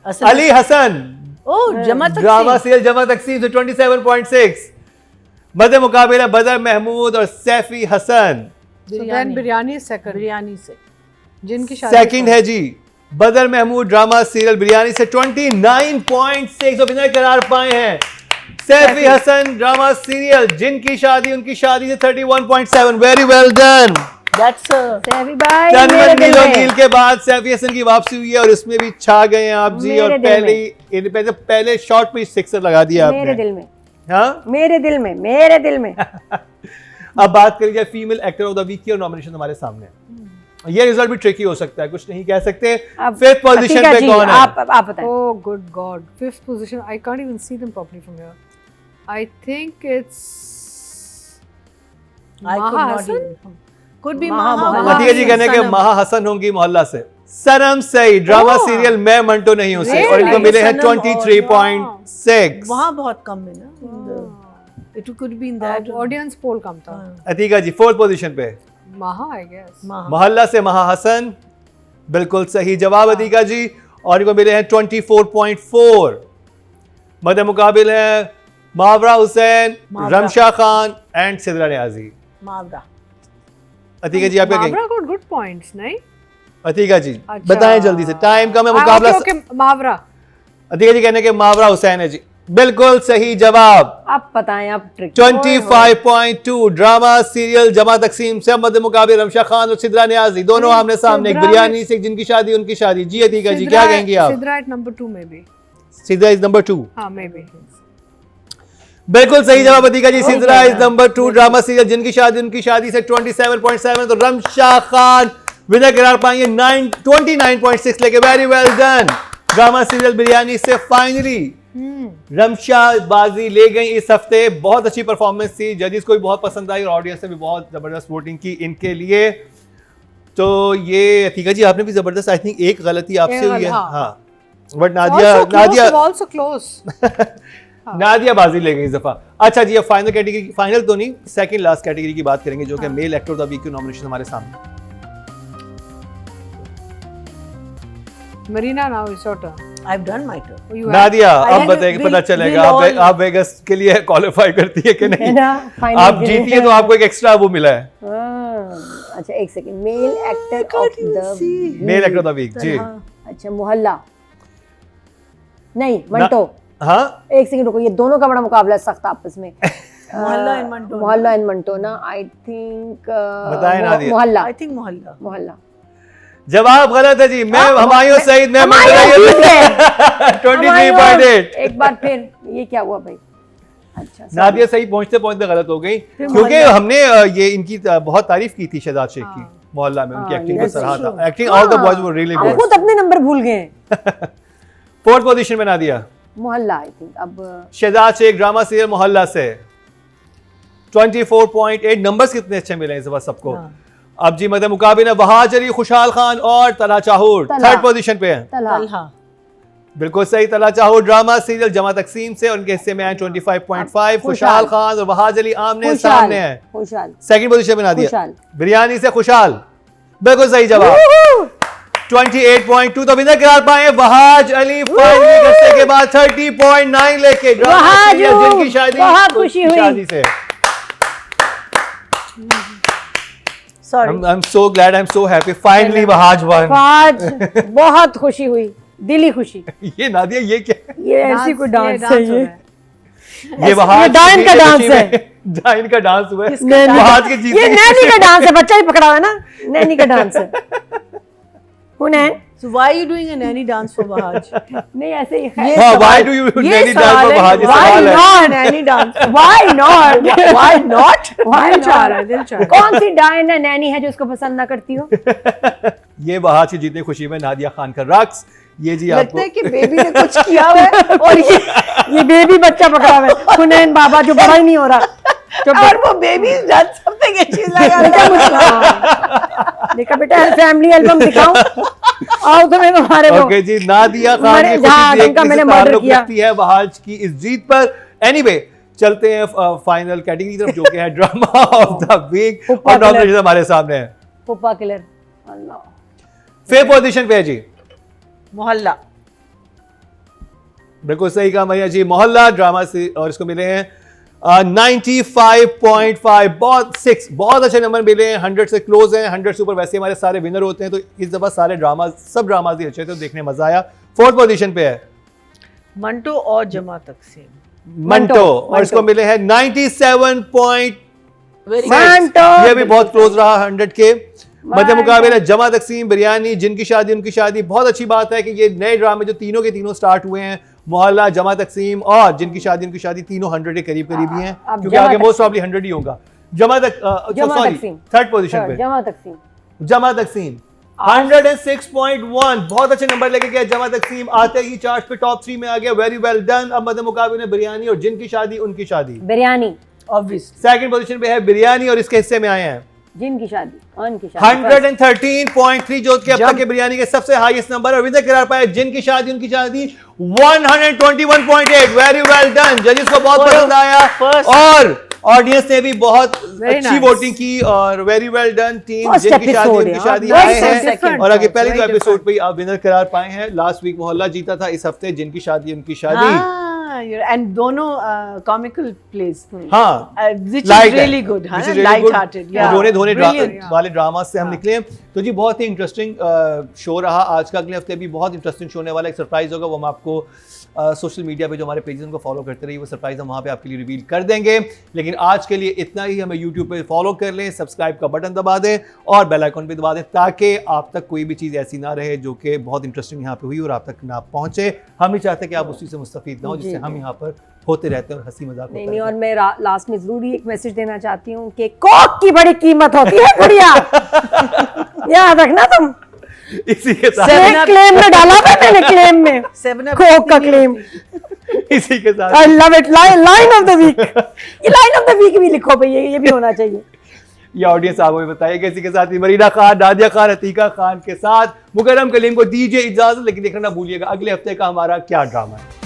S4: असल
S1: अली हसन,
S4: ओह जमा
S1: ड्रामा
S4: तक
S1: सीरियल जमा तकसीम से 27.6। मध्य मुकाबला बदर महमूद और सैफी हसन।
S3: देन बिरयानी सेकंड,
S4: बिरयानी से।
S3: जिनकी शादी
S1: सेकंड है जी बदर महमूद, ड्रामा सीरियल बिरयानी से 29.6 और विनर करार पाए हैं सैफी हसन, ड्रामा सीरियल जिनकी शादी उनकी शादी से 31.7। Very well done.
S4: That's
S2: Saifi भाई,
S1: तनमन
S2: मेरे दिल
S1: मीलों
S2: में।
S1: नील के बाद सैफी हसन की वापसी हुई है और इसमें भी छा गए हैं आप जी।
S2: मेरे
S1: और
S2: दिल
S1: पहले शॉट पे सिक्सर लगा दिया
S2: मेरे
S1: आपने।
S2: दिल में,
S1: हाँ,
S2: मेरे दिल में, मेरे दिल में।
S1: अब बात करी जाए female actor of the week की, और नॉमिनेशन हमारे सामने है। ये रिजल्ट भी ट्रिकी हो सकता है, कुछ नहीं कह सकते।
S2: अब
S1: फिफ्थ पोजीशन
S2: अतीका
S1: पे
S2: जी,
S1: कौन है?
S2: आप बताएं।
S3: Oh good God! Fifth position. I can't even see them properly from here. I think it's Maha Hassan.
S4: Could be
S2: महा-
S4: महा।
S1: अतीका जी कहने के
S4: सनम।
S1: महा हसन होंगी मोहल्ला से। सनम सही, ड्रामा
S3: Oh.
S1: सीरियल मैं मंटो नहीं हूं से,
S3: Really?
S1: और इनको मिले हैं
S4: सनम और-
S1: 23.6।
S4: वहाँ बहुत कम है ना। It could be in that
S3: Audience poll कम था.
S1: अतीका जी फोर्थ पोजीशन पे
S3: Maha, I guess.
S1: मोहल्ला से महा हसन, बिल्कुल सही जवाब अतीका जी, और इनको मिले हैं 24.4। मध्य मुकाबिल है मावरा हुसैन,
S4: मावरा।
S1: रमशा खान एंड सिद्रा नियाजी।
S4: मावरा।
S1: अतीका जी आप क्या कहेंगे?
S3: Mavra got good points, नहीं?
S1: अतीका जी
S3: अच्छा।
S1: बताएं जल्दी से, टाइम कम है, मुकाबला
S3: Okay, Mavra.
S1: अतीका जी कहने के मावरा हुसैन है जी। बिल्कुल सही जवाब।
S2: आप बताएं, आप ट्रिक
S1: 25.2 ड्रामा सीरियल जमा तकसीम से मध्य मुकाबले रमशा खान और सिद्रा नियाजी दोनों आमने सामने, एक
S3: सिद्रा
S1: बिरयानी से, जिनकी शादी उनकी शादी। जी अतीका जी, क्या कहेंगी आप?
S3: सिद्रा एट नंबर 2 में भी।
S1: Sidra is number 2।
S3: हाँ, में भी।
S1: बिल्कुल सही जवाब Atika ji, Sidra is number 2 drama serial जिनकी शादी उनकी शादी से 27.7। तो रमशा खान विनर करार पाएंगे 29.6 लेके। Very well done. Drama serial biryani से फाइनली रमशा बाजी ले गई इस हफ्ते। बहुत अच्छी परफॉर्मेंस थी, जजेस को भी बहुत पसंद आई और ऑडियंस ने भी बहुत जबरदस्त वोटिंग की इनके लिए। तो ये अतीका जी आपने भी जबरदस्त, आई थिंक एक गलती आपसे हुई है। हाँ, बट
S3: also close.
S1: नादिया बाजी ले गई इस दफा। अच्छा जी, अब फाइनल कैटेगरी, फाइनल तो नहीं, सेकंड लास्ट कैटेगरी की बात करेंगे, जो कि male actor of the week की नॉमिनेशन हमारे सामने।
S3: Marina, now it's your turn.
S4: I've done my turn.
S3: You have-
S1: Nadia,
S4: I
S1: अब
S4: think
S1: बताइए, पता
S4: we'll
S1: चलेगा
S4: all-
S1: आप वेगस के लिए क्वालिफाई करती है कि नहीं।
S2: है ना, final
S1: आप
S2: के लिए।
S1: जीती है तो आपको एक एक्स्ट्रा वो मिला है,
S2: अच्छा एक second, male actor of the
S1: male actor of the week जी।
S2: अच्छा, मोहल्ला नहीं, मंटो।
S1: हाँ,
S2: एक सेकंड रुको, ये दोनों का बड़ा मुकाबला है सख्त आपस में।
S4: मोहल्ला एंड मंटो।
S2: मोहल्ला एंड मंटो ना, आई थिंक
S1: बताएं नादिया।
S2: मोहल्ला।
S4: I think मोहल्ला।
S2: मोहल्ला
S1: जवाब गलत है जी। मैं हमायूं सईद, मैं
S2: हमायूं ठीक है।
S1: 23.8।
S2: एक बार फिर ये क्या हुआ भाई? अच्छा,
S1: नादिया सही पहुंचते पहुंचते गलत हो गई, क्योंकि हमने ये इनकी बहुत तारीफ की थी शहजाद शेख की मोहल्ला में, उनकी एक्टिंग को सराहा था। Acting all the boys were really
S2: हम
S1: गुड।
S2: खुद अपने नंबर भूल गए।
S1: फोर्थ पोजीशन में नादिया,
S2: मोहल्ला आई थिंक। अब
S1: शहजाद शेख ड्रामा सीरियल मोहल्ला से 24.8। नंबर्स कितने अच्छे मिले इस बार सबको। अब जी मध्य मुकाबले वहाज अली, खुशहाल खान और तला चाहूर थर्ड पोजीशन पे है।
S2: तलहा।
S1: बिल्कुल सही, तला चाहूर ड्रामा सीरियल जमा तकसीम से, उनके हिस्से में आए 25.5। खुशहाल खान और वहाज अली आमने सामने है।
S2: खुशहाल
S1: सेकंड पोजीशन में नादिया,
S2: खुशहाल।
S1: बिरयानी से खुशहाल। बिल्कुल सही जवाब, 28.2। तो विनर करार पाए वहाज अली फाइनली गस्ते के बाद 30.9 लेके। ड्रामा सीरियल जिनकी शादी
S2: बहुत खुशी हुई।
S1: शादी से।
S4: Sorry.
S1: I'm so glad, I'm so happy. Finally Wahaj one.
S2: आज बहुत खुशी हुई, दिली खुशी।
S1: ये नादिया, ये क्या है?
S2: ये ऐसी कोई डांस है ये?
S1: ये वहाज
S2: डाइन का डांस है।
S1: डाइन का डांस हुआ है।
S2: नैनी
S1: वहाज
S2: का-
S1: के जीतने
S2: ये
S1: की
S2: नैनी का डांस है, बच्चा ही पकड़ा हुआ है ना, नैनी का डांस है। हुनैन
S4: So why are you doing a nanny dance for Wahaj?
S2: नहीं, ऐसे ही है।
S1: हाँ, why do you nanny dance for Wahaj? ये
S2: Why
S1: सवाल है।
S2: not?
S4: nanny dance.
S2: Why not?
S4: Why not?
S2: Why
S3: दिल चाह
S2: not?
S3: रहा है, दिल चाह रहा है।
S2: कौन सी डाइन है, नैनी है जो इसको पसंद ना करती हो?
S1: ये वहाज की जीतने खुशी में नादिया खान का रक्स। ये जी आपको
S4: लगता है कि बेबी ने कुछ किया हुआ है और
S2: ये बेबी बच्चा पकड़ा हुआ है, हुनैन बाबा जो बड़ा ही नहीं हो रहा।
S4: और वो baby done something and she is like
S2: देखा बेटा, फैमिली एल्बम दिखाऊं? आओ तो मैं तुम्हारे वो
S1: ओके जी, नादिया खान
S2: मैंने-
S1: की
S2: हाँ,
S1: खुशी
S2: जिनका
S1: देखने
S2: मैंने
S1: से
S2: मर्डर
S1: ताल्लुक
S2: किया।
S1: रखती है वहाज की इस जीत पर। एनीवे, चलते हैं फाइनल कैटेगरी की तरफ, जो कि है ड्रामा ऑफ द वीक।
S2: पुप्पा
S1: और नॉमिनेशन
S2: किलर।
S1: हमारे सामने है।
S2: पुप्पा किलर। अल्लाह।
S1: फिफ्थ पोजीशन पे है जी,
S4: मोहल्ला।
S1: बिल्कुल सही कहा मैया जी, मोहल्ला ड्रामा से, और इसको मिले हैं 95.5। बहुत अच्छे नंबर मिले हैं, 100 से क्लोज हैं। 100 से ऊपर वैसे हमारे सारे विनर होते हैं, तो इस दफा सारे ड्रामा, सब ड्रामाज ही अच्छे थे, तो देखने मजा आया। फोर्थ पोजीशन पे है
S4: मंटो और जमा तकसीम।
S1: मंटो, और इसको मिले हैं 97.
S4: वेरी
S2: मंटो।
S1: ये भी बहुत क्लोज रहा 100 के। मध्य मुकाबले जमा तकसीम, बिरयानी, जिनकी शादी उनकी शादी। बहुत अच्छी बात है कि ये नए ड्रामे जो तीनों के तीनों स्टार्ट हुए हैं, मोहल्ला, जमा तकसीम और जिनकी शादी उनकी शादी, तीनों 100 के करीब करीब ही हैं,
S2: अब
S1: क्योंकि
S2: जमा
S1: आगे
S2: तकसीम।
S1: मोस्ट प्रॉब्ली 100 ही होगा। जमा
S2: तकसीम।
S1: थर्ड पोजीशन पे
S2: जमा तकसीम।
S1: जमा तकसीम 106.1। बहुत अच्छे नंबर लेके गया जमा तकसीम, आते ही चार्ट पे टॉप 3 में आ गया। Very well done. अब मध्य मुकाबले बिरयानी और जिनकी शादी उनकी शादी
S2: बिरयानी।
S4: ऑब्वियस।
S1: सेकंड पोजीशन पे है बिरयानी, और इसके हिस्से में आए हैं
S2: जिनकी शादी, उनकी शादी।
S1: 113.3, जो कि अब तक के बिरयानी के सबसे हाईएस्ट नंबर। और विनर करार पाए जिनकी शादी उनकी शादी 121.8। Very well done. जजेस को बहुत पसंद आया और ऑडियंस ने भी बहुत अच्छी
S3: nice.
S1: वोटिंग की, और very well done team.
S2: First
S1: जिनकी शादी
S2: episode
S1: उनकी
S2: है,
S1: शादी
S2: हाँ,
S1: आए
S2: very
S1: हैं,
S3: different,
S1: और आगे पहले
S3: very
S1: जो एपिसोड पे आप विनर करार पाए हैं। लास्ट वीक मोहल्ला जीता था, इस हफ्ते जिनकी शादी उनकी शादी।
S4: एंड दोनों कॉमिकल प्लेस
S1: हाँ
S4: which
S1: light
S4: is
S1: है,
S4: really good,
S1: which
S4: हाँ
S1: is really
S4: light
S1: good.
S4: Hearted,
S1: रोने धोने
S4: brilliant.
S1: वाले ड्रामा से हम
S4: हाँ.
S1: निकले हैं। तो जी बहुत ही इंटरेस्टिंग शो रहा आज का। अगले हफ्ते भी बहुत इंटरेस्टिंग शो होने वाला, एक सरप्राइज होगा, वो हम आपको सोशल मीडिया पे जो हमारे पेजेस उनको फॉलो करते रहिए, वो सरप्राइज हम वहाँ पे आपके लिए रिवील कर देंगे। लेकिन आज के लिए इतना ही। हमें यूट्यूब पे फॉलो कर लें, सब्सक्राइब का बटन दबा दें और बेल आइकन भी दबा दें, ताकि आप तक कोई भी चीज़ ऐसी ना रहे जो कि बहुत इंटरेस्टिंग यहाँ पे हुई और आप तक ना पहुँचे। हम ही चाहते हैं कि आप उसी से मुस्तफीद ना हो जिससे हम यहाँ पर होते रहते हैं और हंसी मजाक
S2: नहीं
S1: होता
S2: नहीं, और
S1: रहता है।
S2: मैं लास्ट में जरूरी एक मैसेज देना चाहती हूँ कि कोक की बड़ी कीमत होती है गुड़िया, याद रखना तुम।
S1: इसी के साथ
S4: Seven Up-
S2: क्लेम में डाला था मैंने, क्लेम में
S4: 7 Up
S2: कोक का क्लेम।
S1: इसी के साथ
S2: I love it, line of the week. ये लाइन ऑफ द वीक भी लिखो भाई, ये भी होना चाहिए।
S1: ये ऑडियंस आप हमें बताइए। इसी के साथ ही मरीना खान, नादिया खान, अतीका खान के साथ मुकर्रम कलीम को दीजिए इजाजत। लेकिन देखना ना भूलिएगा अगले हफ्ते का हमारा क्या ड्रामा है।